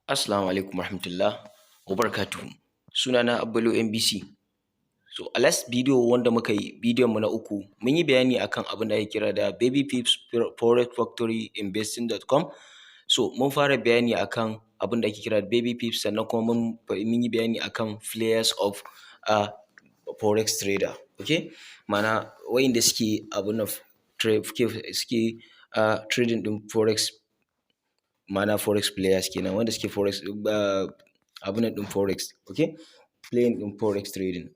Assalamu alaikum warahmatullah wabarakatuhu. Sunana Abbalo MBC. So a last video wanda muka yi, bidiyon mu na uku, mun yi bayani akan abin da ake kira da Baby Pips Forex Factory Investing.com. So mun fara bayani akan abin da ake kira da Baby Pips, sannan kuma mun yi bayani akan players of Forex trader. Okay? Ma'ana wa'inda suke abin of suke trading din Forex, ma'ana forex players kenan, wanda suke forex abun nan din forex, okay, playing in forex trading.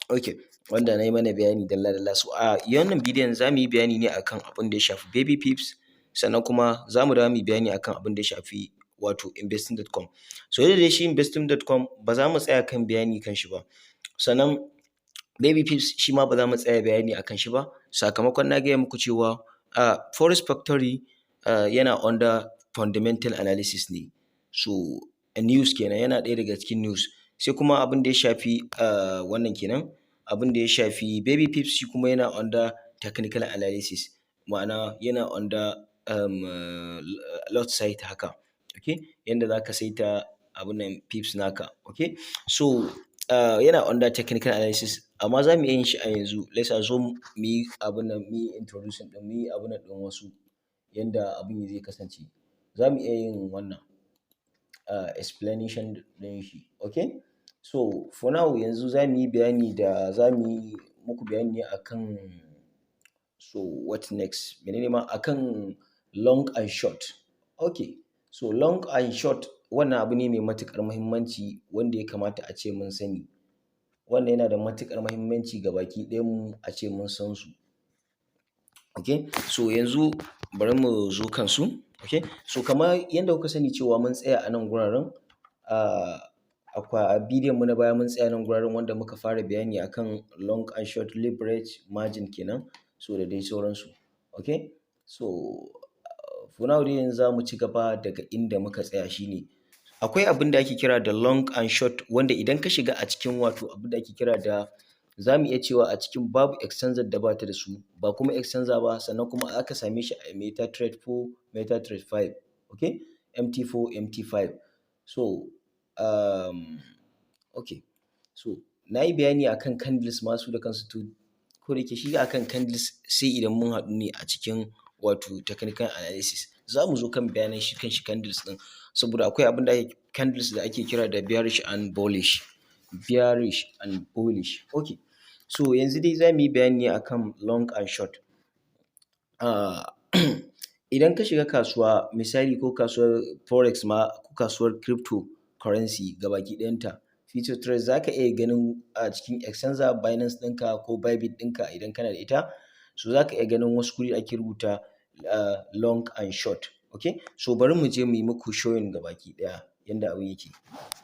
Okay, wanda na yi mana bayani dalla-dalla. So a wannan bidiyon za mu yi bayani ne akan abin da ya shafi Baby Pips, sannan kuma za mu dawo mu yi bayani akan abin da ya shafi wato investing.com. So yadda dai shi investing.com ba za mu tsaya kan bayani kan shi ba, sannan Baby Pips shi ma ba za mu tsaya bayani akan shi ba, sakamakon na gaya muku cewa Forex Factory yana under fundamental analysis ne. So news kenan, yana ɗaya daga cikin news. Sai kuma abin da ya shafi wannan kenan, abin da ya shafi Baby Pips shi kuma yana under technical analysis, ma'ana yana under lot site haka, okay, yanda za ka saita abin nan pips naka, okay. So yana under technical analysis, amma za mu iya yin shi a yanzu. Let's assume mu yi abin nan, mu yi introducing ɗin, mu yi abin nan ɗin wasu, yanda abin zai kasance. Za mu iya yin wannan explanation ɗin shi, okay. So for now yanzu za mu yi bayani da za mu yi muku bayani ne akan, so what next, menene ma akan long and short. Okay, so long and short wannan abu ne mai matuƙar muhimmanci wanda ya kamata a ce mun sani. Wannan yana da matuƙar muhimmanci ga baki ɗayan mu a ce mun san su. Okay, so yanzu bari mu zo kansu. Okay, so kamar yadda kuka sani cewa mun tsaya a nan guraren, a bidiyon mu na baya mun tsaya nan guraren wanda muka fara bayani akan long and short leverage margin kenan, so da dai sauransu. Okay, so for now dai yanzu za mu ci gaba daga inda muka tsaya. Shine akwai abin da ake kira da long and short, wanda idan ka shiga a cikin wato abin da ake kira da, za mu iya cewa a cikin babu exchanger da bata da su, ba kuma exchanger ba, sannan kuma aka same shi a MetaTrader 4, MetaTrader 5, okay, MT4, MT5. So okay, so na yi bayani akan candles masu da kansu, to ko da yake shi akan candles sai idan mun haɗu ne a cikin wato technical analysis. Za mu zo kan bayanan shi kan shi candles ɗin, saboda akwai abin da candles da ake kira da bearish and bullish. Bearish and bullish. Okay, so yanzu dai za mu yi bayani ne akan long and short. Idan ka shiga kasuwa, misali ko kasuwar forex ma, ko kasuwar cryptocurrency gabaki ɗayanta, future trade, za ka iya ganin a cikin exchanger Binance ɗinka ko Bybit ɗinka idan kana da ita, so za ka iya ganin wasu guri ake rubuta long and short. Okay, so bari mu je mu yi muku showing gabaki ɗaya yanda abin yake.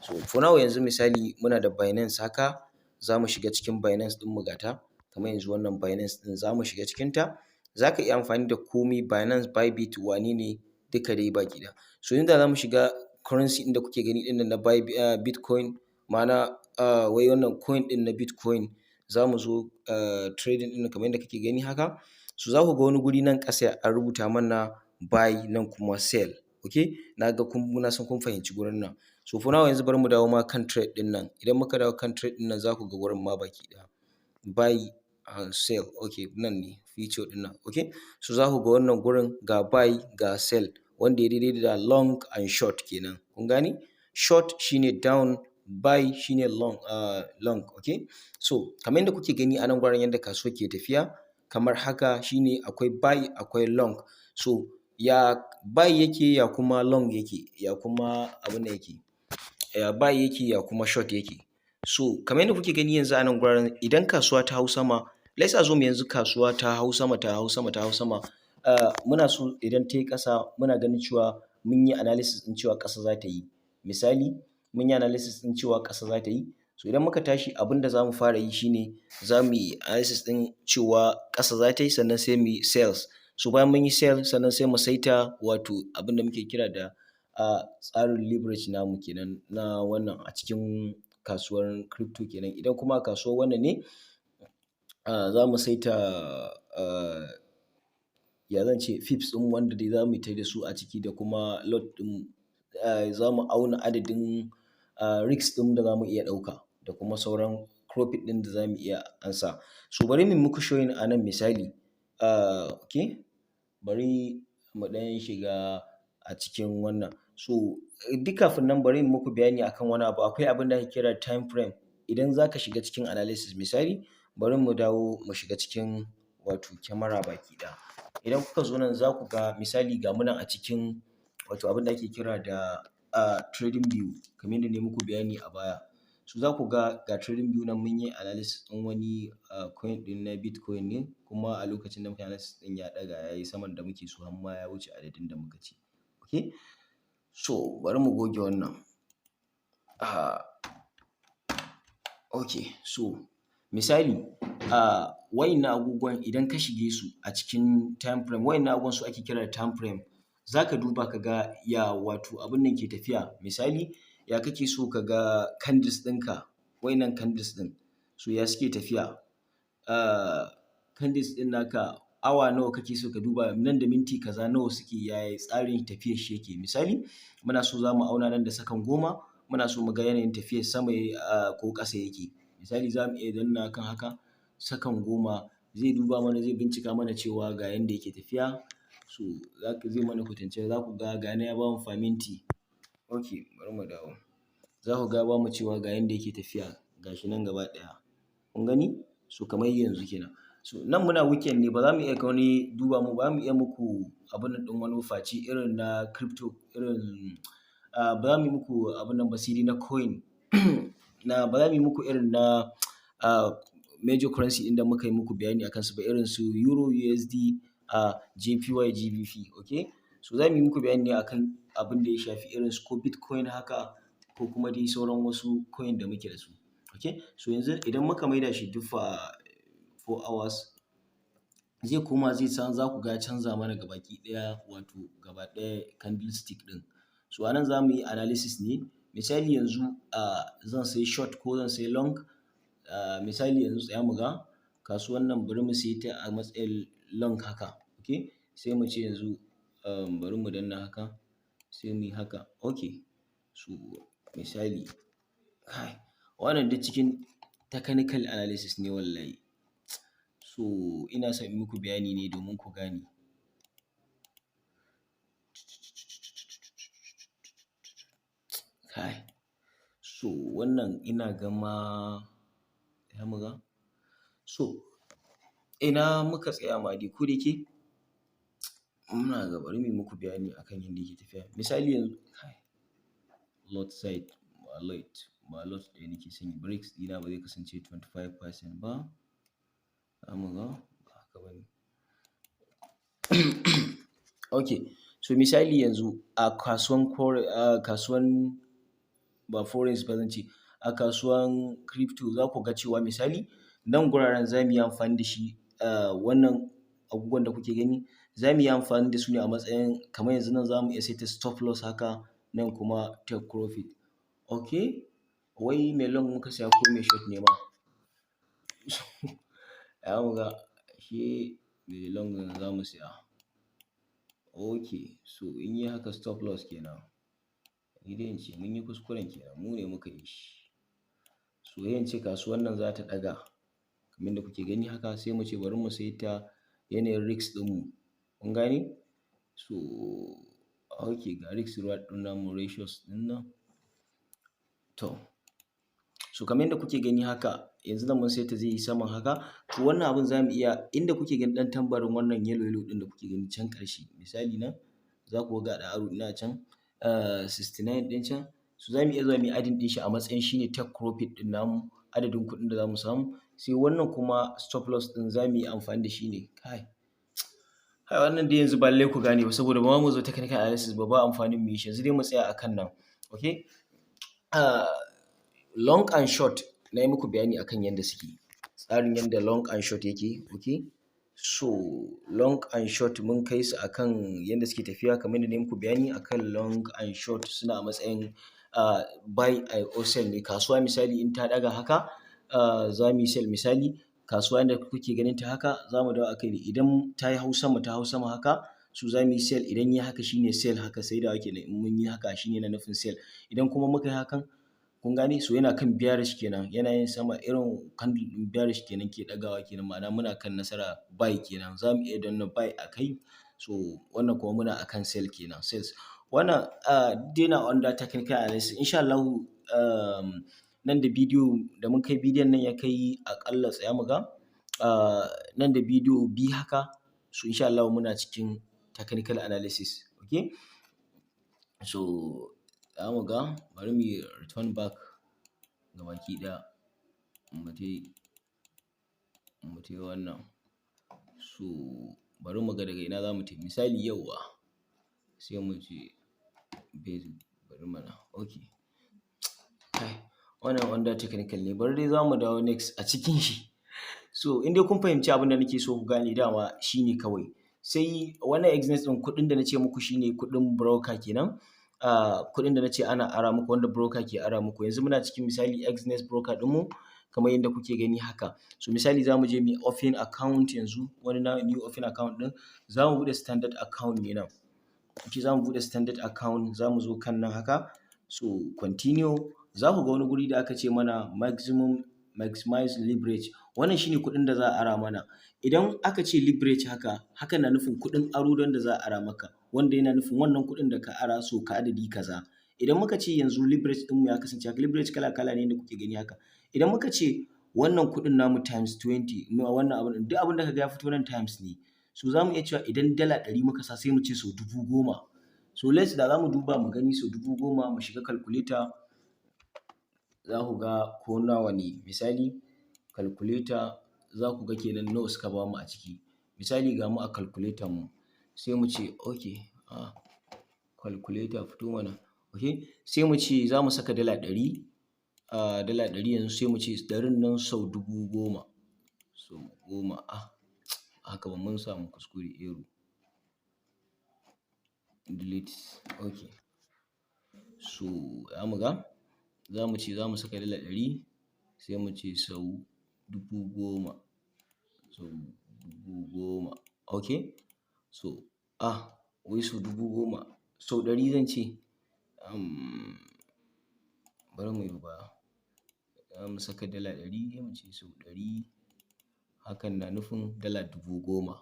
So for now yanzu misali muna da Binance haka, za mu shiga cikin Binance ɗin mu gata, kamar yanzu wannan Binance ɗin za mu shiga cikinta. Za ka iya amfani da komai, Binance, Bybit, wane ne, duka dai baki ɗaya. So inda za mu shiga currency ɗin da kuke gani ɗin nan na Bitcoin, ma'ana wai wannan coin ɗin na Bitcoin, za mu zo trading ɗin kamar yadda kake gani haka. So za ku ga wani guri nan ƙasa an rubuta mana buy, nan kuma sell. Okay, na san kun fahimci gurin nan. So for now yanzu bari mu dawo ma kan trade ɗin nan. Idan muka dawo kan trade ɗin nan, za ku ga gurin ma baki ɗaya buy and sell. Okay, nan ne feature ɗin nan. Okay, so za ku ga wannan gurin ga buy ga sell, wanda ya daidai da long and short kenan. Kun gane? Short shine down, buy shine long. Okay, so kamar yadda kuke gani a nan gurin yadda kasuwa ke tafiya, kamar haka shine akwai buy akwai long. So ya buy yake, ya kuma long yake, ya kuma abin da yake, ya buy yake, ya kuma short yake. So kamar yadda kuke gani yanzu a nan gurin, idan kasuwa ta hau sama, let's assume yanzu kasuwa ta hau sama, ta hau sama, ta hau sama. Muna so idan ta yi ƙasa, muna ganin cewa mun yi analysis ɗin cewa ƙasa za ta yi. Misali mun yi analysis ɗin cewa ƙasa za ta yi. So idan muka tashi abin da za mu fara yi shine za mu yi analysis ɗin cewa ƙasa za ta yi sannan sai mu yi sales. So bayan mun yi sell sannan sai mu saita wato abin da muke kira da tsarin leverage namu kenan na wannan a cikin kasuwar crypto kenan. Idan kuma a kasuwar wannan ne za mu saita ya zan ce pips ɗin wanda dai za mu yi ta da su a ciki da kuma lot ɗin za mu auna adadin risk ɗin da za mu iya ɗauka da kuma sauran profit ɗin da za mu iya ansa. So bari mu yi muku showing a nan misali. Okay, bari mu ɗan shiga a cikin wannan. So duk kafin nan bari in muku bayani akan wani abu. Akwai abin da ake kira time frame. Idan za ka shiga cikin analysis misali, bari mu dawo mu shiga cikin wato kyamara baki ɗaya. Idan kuka zo nan za ku ga misali ga mu nan a cikin wato abin da ake kira da trading view kamar yadda na yi muku bayani a baya. So za ku ga trading view nan mun yi analysis ɗin wani coin ɗin na Bitcoin ne, kuma a lokacin da muka yi analysis ɗin ya ɗaga ya yi saman da muke so har ma ya wuce adadin da muka ce. Okay, so bari mu goge wannan. Okay, so misali wa'innan abubuwan idan ka shige su a cikin time frame, wa'innan abubuwan su ake kira da time frame. Za ka duba ka ga ya wato abin nan ke tafiya. Misali ya kake so ka ga candles ɗinka, wa'innan candles ɗin so ya suke tafiya. Candles ɗin naka awa nawa kake so ka duba, nan da minti kaza nawa suke, yaya tsarin tafiyar shi yake. Misali muna so za mu auna nan da second 10, muna so mu ga yanayin tafiyar sama ko ƙasa yake. Misali za mu iya dannawa kan haka second 10 zai duba mana, zai bincika mana cewa ga yanda yake tafiya. So zai mana kwatance, za ku ga nan ya bamu per minti. Okay, bari mu dawo. Za ku ga ya bamu cewa ga yanda yake tafiya ga shi nan gaba ɗaya. Kun gani? So kamar yanzu kenan. So nan muna weekend ne, ba za mu iya wani duba mu, ba mu iya muku abun nan ɗin wani face irin na crypto irin ba za mu yi muku abun nan ba sai dai na coin ba za mu yi muku irin na major currency ɗin da muka yi muku bayani akan su ba, irin su Euro, USD, JPY, GBP. Okay, so za mu yi muku bayani ne akan abin da ya shafi irin su ko Bitcoin haka ko kuma dai sauran wasu coin da muke da su. Okay, so yanzu idan muka maida shi duk 4 hours zai koma za ku ga canza mana gabaki ɗaya wato gaba ɗaya candlestick ɗin. So a nan za mu yi analysis ne. Misali yanzu zan sayi short ko zan sayi long. Misali yanzu tsaya mu ga kasuwan nan bari mu sayi ta a matsayin long haka. Okay, sai mu ce yanzu bari mu danna haka sai mu yi haka. Okay, so misali wannan duk cikin technical analysis ne wallahi. So ina son in muku bayani ne domin ku gane. So wannan ina gama ya muga. So ina muka tsaya ma dai ko da yake muna ga bari mu yi muku bayani akan yanda yake tafiya. Misali yanzu lot size ba lot ɗaya nake son yi, breaks ɗina ba zai kasance 25% ba. Za mu ga ba haka ba ne. Okay, so misali yanzu a kasuwan ba forex ba zan ce, a kasuwan crypto za ku ga cewa misali nan guraren za mu yi amfani da shi wannan abubuwan da kuke gani za mu yi amfani da su ne a matsayin kamar yanzu nan za mu iya saita stop loss haka, nan kuma take profit. Okay, wai mai long muka saya ko mai short ne ma? Za mu ga shi mai long za mu saya. Okay, so in yi haka stop loss kenan. Ni dai in ce mun yi kuskuren kenan, mu ne muka yi shi. So sai in ce kasuwan nan za ta ɗaga kamar yadda kuke gani haka, sai mu ce bari mu saita yanayin risk ɗinmu. Kun gane? So okay, ga risk reward ɗin namu ratios ɗin nan. To, so kamar yadda kuke gani haka yanzu nan mun saita zai yi saman haka. To wannan abun za mu iya, inda kuke ganin ɗan tambarin wannan yellow ɗin da kuke gani can ƙarshe. Misali nan za ku ga arrow ɗina can 69 ɗin can. So za mu iya zuwa mu yi adding ɗin shi a matsayin shi ne take profit ɗin namu, adadin kuɗin da za mu samu. Sai wannan kuma stop loss ɗin za mu yi amfani da shi ne. Wannan dai yanzu ba lallai ku gane ba saboda ba mu zo technical analysis ba amfanin mu yi shi. Yanzu dai mu tsaya a kan nan. Okay, long and short na yi muku bayani akan yadda suke, tsarin yadda long and short yake. Okay, so long and short mun kai su akan yadda suke tafiya, kamar yadda na yi muku bayani akan long and short suna a matsayin buy or sell ne. Kasuwa misali in ta ɗaga haka za mu yi sell misali, kasuwa da kuke ganin ta haka za mu dawo a kai ne. Idan ta hau sama haka, so za mu yi sell. Idan ya haka shine sell, haka saidawa kenan. In mun yi haka shine na nufin sell. Idan kuma muka yi hakan, kun gane, so yana kan bearish kenan, yana yin sama, irin candle ɗin bearish kenan ke ɗagawa kenan, ma'ana muna kan nasara buy kenan. Za mu iya danna buy a kai, so wannan kuma muna akan sell kenan, sales. Wannan dai na under technical analysis. Insha Allahu nan da bidiyo da mun kai bidiyon nan ya kai aƙalla tsaya mu ga nan da bidiyo biyu haka, so insha Allahu muna cikin technical analysis. Okay, so za mu ga, bari mu yi return back ga baki ɗaya, mu tai wannan. So bari mu ga daga ina za mu tai. Misali yauwa, sai mu ce basic, bari mana. Okay, wannan under technical ne, bari dai za mu dawo next a cikin shi. So in dai kun fahimci abin da nake so ku gane, dama shine kawai. Sai wannan Exness ɗin, kuɗin da na ce muku shine kuɗin broker kenan. Kuɗin da na ce ana ara muku, wanda broker ke ara muku. Yanzu muna cikin misali Exness broker ɗinmu, kamar yadda kuke gani haka. So misali za mu je mu open account yanzu, wani new open account ɗin. Za mu buɗe standard account ne nan. Okay, za mu buɗe standard account, za mu zo kan nan haka. So continue, za ku ga wani guri da aka ce mana maximize leverage. Wannan shine kuɗin da za a ara mana. Idan aka ce leverage haka, hakan na nufin kuɗin aro don da za a ara maka, wanda yana nufin wannan kuɗin da ka ara so ka adadi kaza. Idan muka ce yanzu leverage ɗinmu ya kasance haka, leverage kala-kala ne da kuke gani haka. Idan muka ce wannan kuɗin namu times 20, wannan abin, duk abin da ka ga ya fito nan times ne. So za mu iya cewa idan dala 100 muka sa, sai mu ce sau 10,000. So let's da za mu duba mu gani sau 10,000, mu shiga calculator, za ku ga ko nawa ne. Misali calculator, za ku ga kenan nawa suka bamu a ciki. Misali ga mu a calculator mu, sai mu ce okay, calculator fito mana. Okay, sai mu ce za mu saka dala 100, dala 100 yanzu, sai mu ce 100 nan sau 10,000, sau 10. Haka ba mun samu kuskure, error, delete. Okay, so za mu ga, za mu ce za mu saka dala 100, sai mu ce sau 10,000, sau 10,000. Okay, so wai sau 10,000, sau 100 zan ce. Bari mu yi baya. Za mu saka dala 100, sai mu ce sau 100, hakan na nufin dala 10,000.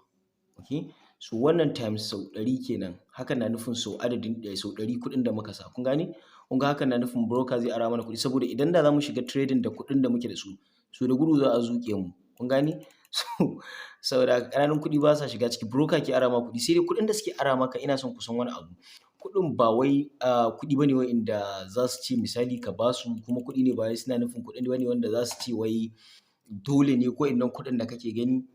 Okay, so wannan times sau 100 kenan, hakan na nufin sau adadin sau 100 kuɗin da muka sa. Kun gane? Kun ga hakan na nufin broker zai ara mana kuɗi, saboda idan da za mu shiga trading da kuɗin da muke da su, so da gudu za a zuƙe mu. Kun gane? So saboda ƙananun kuɗi ba sa shiga ciki, broker ke ara ma kuɗi. Sai dai kuɗin da suke ara maka, ina son ku san wani abu. Kuɗin ba wai kuɗi bane wa'inda za su ce misali ka ba su, kuma kuɗi ne ba wai suna nufin kuɗi bane wanda za su ce wai dole ne ko wa'innan kuɗin da kake gani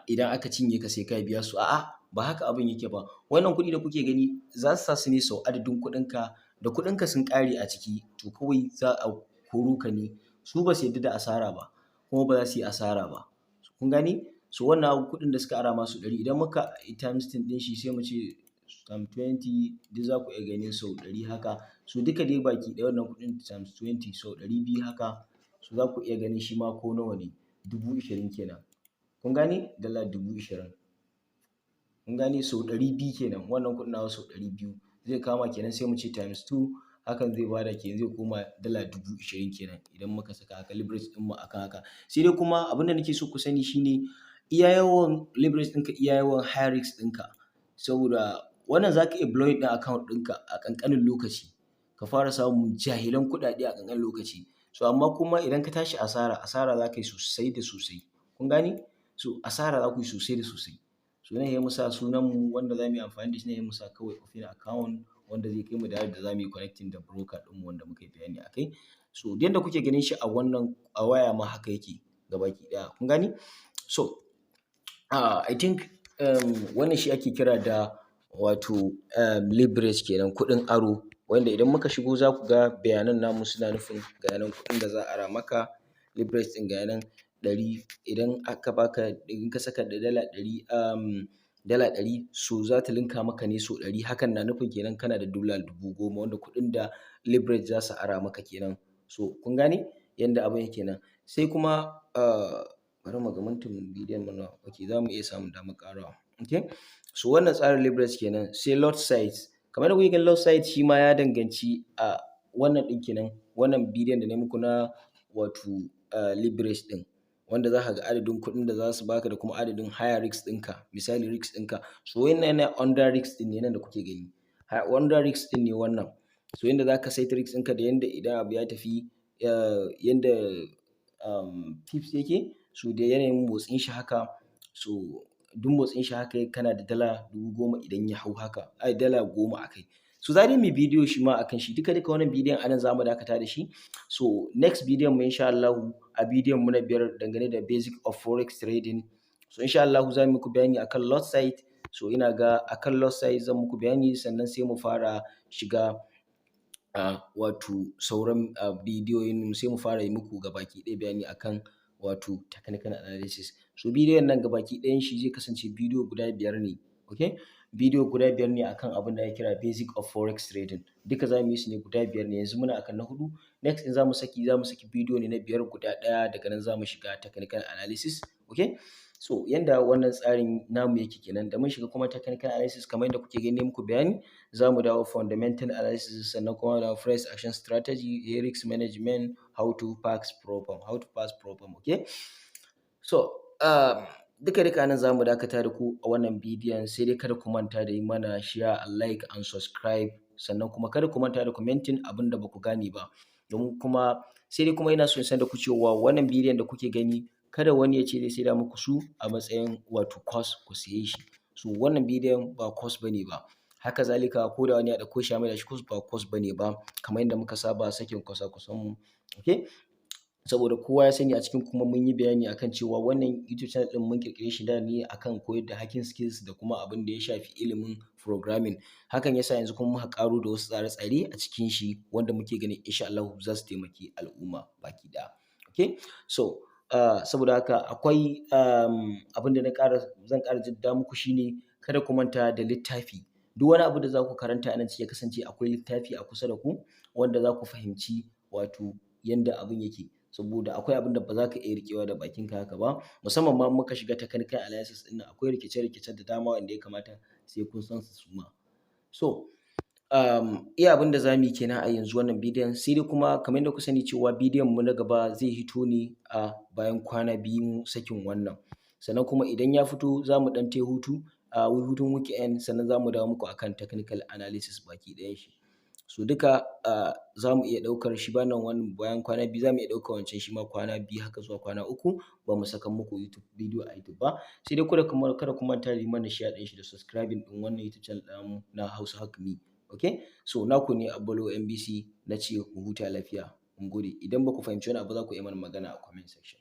idan aka cinye ka sai ka biya su. A'a, ba haka abin yake ba. Wannan kuɗi da kuke gani za su sa su ne sau adadin kuɗinka, da kuɗinka sun ƙare a ciki, to kawai za a koro ka ne. Su ba su yarda da asara ba, kuma ba za su yi asara ba. Kun gane? So wannan kuɗin da suka ara masu 100, idan muka times ɗin shi, sai mu ce times 20, duk za ku iya ganin sau 100 haka. So duka dai baki ɗaya wannan kuɗin times 20 sau 200 haka, so za ku iya ganin shi ma ko nawa ne, 20,000 kenan. Kun gane? Dala 20,000. Kun gane? Sau 200 kenan. Wannan kuɗin nawa sau 200 zai kama kenan, sai mu ce times 2, hakan zai bada kenan, zai koma dala 20,000 kenan idan muka saka haka leverage ɗinmu akan haka. Sai dai kuma abin da nake so ku sani shine, iya yawan leverage ɗinka, iya yawan high risk ɗinka. Saboda wannan za ka iya blowing ɗin account ɗinka a ƙanƙanin lokaci, ka fara samun jahilan kuɗaɗe a ƙanƙanin lokaci. So amma kuma idan ka tashi asara za ka yi sosai da sosai. Kun gane? So asara za ku yi sosai da sosai. So nan sai mu sa sunanmu wanda za mu yi amfani da shi, nan sai mu sa kawai open account, wanda zai kai mu da yadda za mu yi connecting da broker ɗinmu wanda muka yi bayani a kai. So yadda kuke ganin shi a wannan a waya ma haka yake gabaki ɗaya. Kun gane? So I think wannan shi ake kira da wato leverage kenan, kuɗin aro. wanda idan muka shigo za ku ga bayanan namu suna nufin ga nan kuɗin da za a ara maka leverage ɗin ga nan 100 idan aka baka in ka saka da dala 100 so za ta linka maka ne so 100 hakan na nufin kenan kana da dala 10,000 wanda kuɗin da leverage za su ara maka kenan. So kun gane yanda abin yake nan. Sai kuma bari mu ga mintin bidiyon mu nawa, okay za mu iya samun damar ƙarawa. Okay, so wannan tsarin leverage kenan. Sai lot size, kamar da kuke ganin lot size shi ma ya danganci wannan ɗin kenan, wannan bidiyon da na yi muku na wato leverage ɗin, wanda za ka ga adadin kuɗin da za su baka da kuma adadin higher risk ɗinka, misali risk ɗinka. So wannan yana under risk ɗin ne nan da kuke gani, under risk ɗin ne wannan. So yanda za ka saita risk ɗinka da yanda idan abu ya tafi yanda tips yake, so da yanayin motsin shi haka, so duk motsin shi haka kana da dala 10,000 idan ya hau haka, dala 10 a kai. So za dai mu yi bidiyo shi ma akan shi, duka wannan bidiyon a nan za mu dakata da shi. So next bidiyon mu insha Allahu a bidiyon mu na 5 dangane da basic of forex trading. So insha Allahu za mu muku bayani akan lot size. So ina ga akan lot size zan muku bayani sannan sai mu fara shiga wato sauran bidiyoyin sai mu fara yi muku gabaki ɗaya bayani akan wato technical analysis. So bidiyon nan gabaki ɗayan shi zai kasance bidiyo guda 5 ne, okay? Bidiyo guda 5 ne akan abin da ake kira basic of forex trading. Duka za mu yi su ne guda 5 ne, yanzu muna akan na 4. Next in za mu saki bidiyo ne na 5 guda 1, daga nan za mu shiga technical analysis, okay? So yanda wannan tsarin namu yake kenan, da mun shiga kuma technical analysis kamar yadda kuke gani muku bayani, za mu dawo fundamental analysis sannan kuma da price action strategy, risk management, how to pass problem, okay? So duka nan za mu dakata da ku a wannan bidiyon, sai dai kada ku manta da yi mana share, like and subscribe, sannan kuma kada ku manta da commenting abin da ba ku gane ba. Domin kuma sai dai kuma ina so in sanar da ku cewa wannan bidiyon da kuke gani kada wani ya ce zai saida muku su a matsayin wato course ku siye shi. So wannan bidiyon ba course bane ba. Haka zalika ko da wani ya ɗauko shi ya maida shi course, ba course bane ba, kamar yadda muka saba sakin kwasa-kwasan mu, okay? Saboda kowa ya sani a cikin kuma mun yi bayani akan cewa wannan YouTube channel ɗin mun ƙirƙire shi da ne akan koyar da hacking skills da kuma abin da ya shafi ilimin programming. Hakan yasa yanzu kuma muka ƙaro da wasu tsare-tsare a cikin shi wanda muke ganin insha Allahu za su taimaki al'umma baki ɗaya, okay? So saboda haka akwai abin da zan ƙara jaddada muku shine kada ku manta da littafi. Duk wani abu da za ku karanta a nan ya kasance akwai littafi a kusa da ku wanda za ku fahimci wato yanda abin yake. Saboda akwai abin da ba za ka iya riƙewa da bakinka haka ba, musamman ma muka shiga technical analysis ɗin nan, akwai rikice-rikice da dama wanda ya kamata sai kun san su ma. So iya abin da za mu yi kenan a yanzu wannan bidiyon, sai dai kuma kamar yadda kuka sani cewa bidiyon mu na gaba zai hito ne a bayan kwana 2 sakin wannan. Sannan kuma idan ya fito za mu ɗan tai hutu hutun weekend, sannan za mu dawo muku akan technical analysis baki ɗayan shi. So duka za mu iya ɗaukar shi bayan kwana 2 za mu iya ɗaukar wancan shi ma kwana 2 haka zuwa kwana 3 ba mu saka muku bidiyo a YouTube ba. Sai dai kada ku manta da yi mana share ɗin shi da subscribing ɗin wannan YouTube channel namu na Hausa Hack Me, okay? So naku ne Abbolo MBC, na ce ku huta lafiya, mun gode. Idan ba ku fahimci wani abu za ku iya mana magana a comment section.